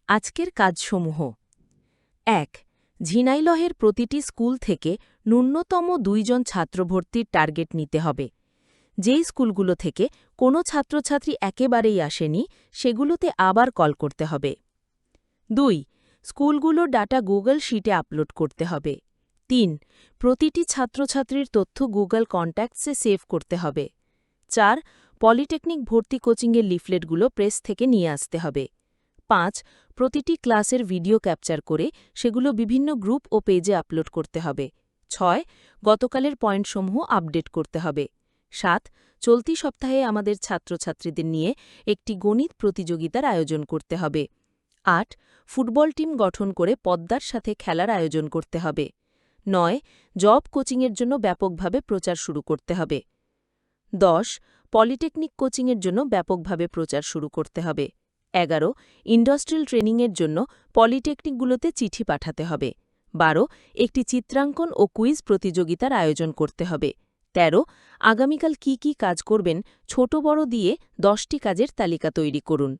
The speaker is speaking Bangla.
আজকের কাজসমূহ ১ ঝিনাইদহের প্রতিটি স্কুল থেকে ন্যূনতম ২ জন ছাত্র ভর্তির টার্গেট নিতে হবে। যেই স্কুলগুলো থেকে কোনো ছাত্রছাত্রী একেবারেই আসেনি সেগুলোতে আবার কল করতে হবে। ২ স্কুলগুলোর ডাটা গুগল শিটে আপলোড করতে হবে। ৩ প্রতিটি ছাত্রছাত্রীর তথ্য গুগল কন্ট্যাক্টসে সেভ করতে হবে। ৪ পলিটেকনিক ভর্তি কোচিংয়ের লিফলেটগুলো প্রেস থেকে নিয়ে আসতে হবে। ৫ প্রতিটি ক্লাসের ভিডিও ক্যাপচার করে সেগুলো বিভিন্ন গ্রুপ ও পেজে আপলোড করতে হবে। ৬ গতকালের পয়েন্টসমূহ আপডেট করতে হবে। ৭ চলতি সপ্তাহে আমাদের ছাত্রছাত্রীদের নিয়ে একটি গণিত প্রতিযোগিতার আয়োজন করতে হবে। ৮ ফুটবল টিম গঠন করে পদ্মার সাথে খেলার আয়োজন করতে হবে। ৯ জব কোচিংয়ের জন্য ব্যাপকভাবে প্রচার শুরু করতে হবে। ১০ পলিটেকনিক কোচিংয়ের জন্য ব্যাপকভাবে প্রচার শুরু করতে হবে। ১১ ইন্ডাস্ট্রিয়াল ট্রেনিংয়ের জন্য পলিটেকনিকগুলোতে চিঠি পাঠাতে হবে। ১২ একটি চিত্রাঙ্কন ও কুইজ প্রতিযোগিতার আয়োজন করতে হবে। ১৩ আগামীকাল কি কাজ করবেন ছোট বড় দিয়ে ১০টি কাজের তালিকা তৈরি করুন।